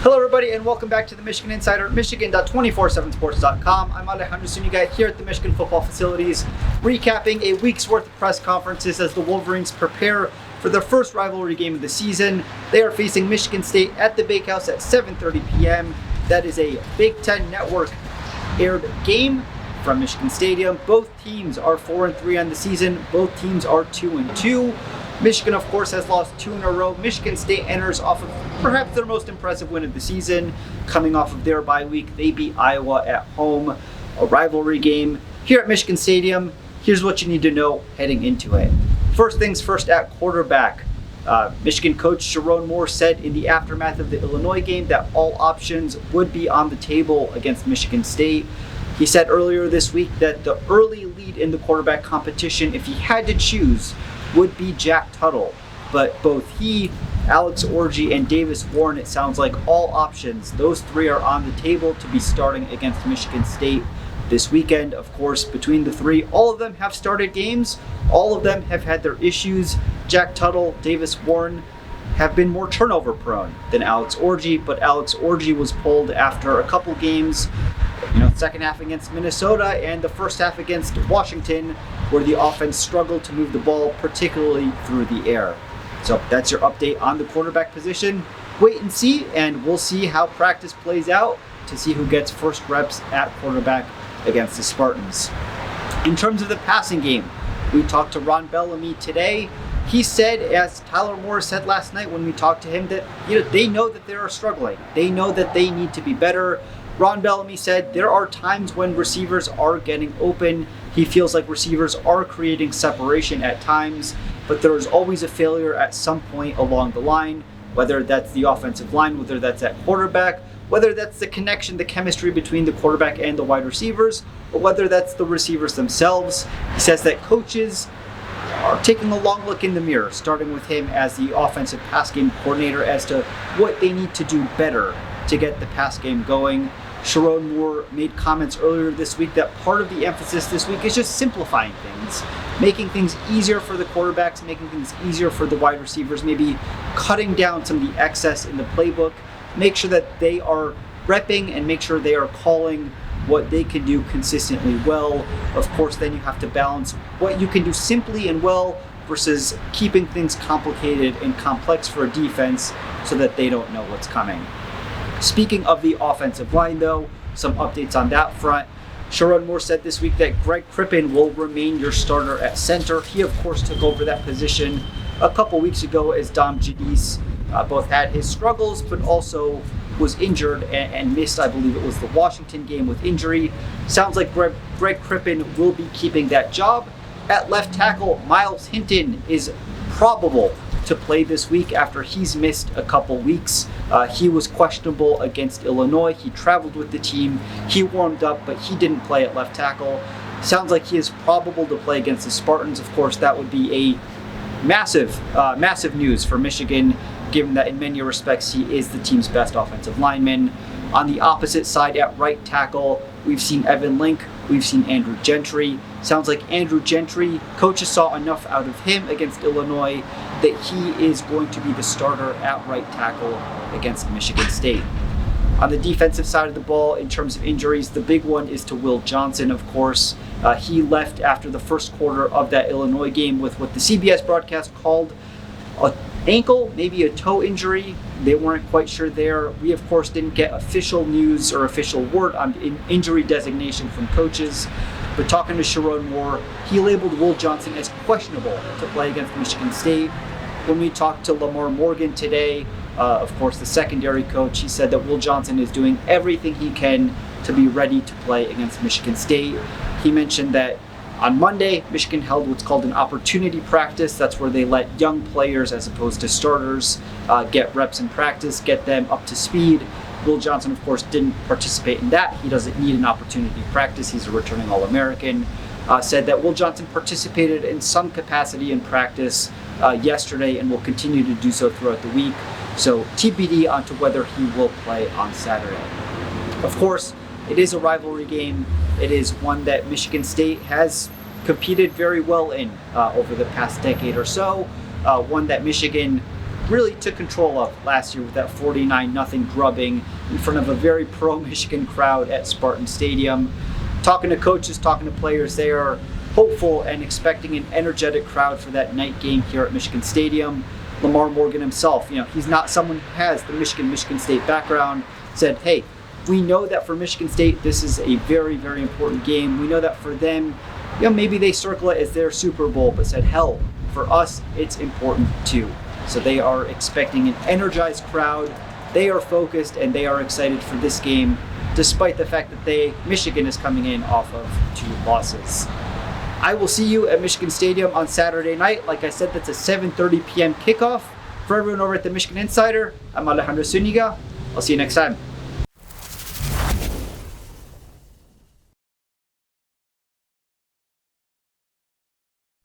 Hello, everybody, and welcome back to the Michigan Insider, Michigan.247sports.com. I'm Alejandro Zuniga here at the Michigan football facilities, recapping a week's worth of press conferences as the Wolverines prepare for their first rivalry game of the season. They are facing Michigan State at the Big House at 7:30 p.m. That is a Big Ten Network aired game from Michigan Stadium. Both teams are 4-3 on the season. Both teams are 2-2. Michigan, of course, has lost 2 in a row. Michigan State enters off of perhaps their most impressive win of the season, coming off of their bye week. They beat Iowa at home, a rivalry game here at Michigan Stadium. Here's what you need to know heading into it. First things first, at quarterback, Michigan coach Sherrone Moore said in the aftermath of the Illinois game that all options would be on the table against Michigan State. He said earlier this week that the early lead in the quarterback competition, if he had to choose, would be Jack Tuttle. But both he, Alex Orji, and Davis Warren, it sounds like all options, those three are on the table to be starting against Michigan State this weekend. Of course, between the three, all of them have started games. All of them have had their issues. Jack Tuttle, Davis Warren have been more turnover prone than Alex Orji, but Alex Orji was pulled after a couple games, second half against Minnesota and the first half against Washington, where the offense struggled to move the ball, particularly through the air. So that's your update on the quarterback position. Wait and see, and we'll see how practice plays out to see who gets first reps at quarterback against the Spartans. In terms of the passing game, we talked to Ron Bellamy today. He said, as Tyler Morris said last night when we talked to him, that they know that they are struggling. They know that they need to be better. Ron Bellamy said there are times when receivers are getting open. He feels like receivers are creating separation at times, but there is always a failure at some point along the line, whether that's the offensive line, whether that's at quarterback, whether that's the connection, the chemistry between the quarterback and the wide receivers, or whether that's the receivers themselves. He says that coaches are taking a long look in the mirror, starting with him as the offensive pass game coordinator, as to what they need to do better to get the pass game going. Sherrone Moore made comments earlier this week that part of the emphasis this week is just simplifying things, making things easier for the quarterbacks, making things easier for the wide receivers, maybe cutting down some of the excess in the playbook, make sure that they are repping and make sure they are calling what they can do consistently well. Of course, then you have to balance what you can do simply and well versus keeping things complicated and complex for a defense so that they don't know what's coming. Speaking of the offensive line, though, some updates on that front. Sherrone Moore said this week that Greg Crippen will remain your starter at center. He, of course, took over that position a couple weeks ago as Dom Jadis both had his struggles, but also was injured and missed, I believe it was the Washington game with injury. Sounds like Greg Crippen will be keeping that job. At left tackle, Myles Hinton is probable to play this week after he's missed a couple weeks. He was questionable against Illinois. He traveled with the team. He warmed up, but he didn't play at left tackle. Sounds like he is probable to play against the Spartans. Of course, that would be a massive news for Michigan, given that in many respects he is the team's best offensive lineman. On the opposite side, at right tackle, we've seen Evan Link, we've seen Andrew Gentry. Sounds like Andrew Gentry, coaches saw enough out of him against Illinois that he is going to be the starter at right tackle against Michigan State. On the defensive side of the ball, in terms of injuries, the big one is to Will Johnson, of course. He left after the first quarter of that Illinois game with what the CBS broadcast called an ankle, maybe a toe injury. They weren't quite sure there. We, of course, didn't get official news or official word on injury designation from coaches. But talking to Sherrone Moore, he labeled Will Johnson as questionable to play against Michigan State. When we talked to Lamar Morgan today, of course, the secondary coach, he said that Will Johnson is doing everything he can to be ready to play against Michigan State. He mentioned that on Monday, Michigan held what's called an opportunity practice. That's where they let young players, as opposed to starters, get reps in practice, get them up to speed. Will Johnson, of course, didn't participate in that. He doesn't need an opportunity practice. He's a returning All-American. Said that Will Johnson participated in some capacity in practice yesterday and will continue to do so throughout the week. So TBD onto whether he will play on Saturday. Of course, it is a rivalry game. It is one that Michigan State has competed very well in over the past decade or so. One that Michigan really took control of last year with that 49-0 drubbing in front of a very pro-Michigan crowd at Spartan Stadium. Talking to coaches, talking to players, they are hopeful and expecting an energetic crowd for that night game here at Michigan Stadium. Lamar Morgan himself, he's not someone who has the Michigan State background, said, hey, we know that for Michigan State, this is a very, very important game. We know that for them, maybe they circle it as their Super Bowl, but said, hell, for us, it's important too. So they are expecting an energized crowd. They are focused and they are excited for this game, despite the fact that Michigan is coming in off of 2 losses. I will see you at Michigan Stadium on Saturday night. Like I said, that's a 7:30 p.m. kickoff. For everyone over at the Michigan Insider, I'm Alejandro Zuniga. I'll see you next time.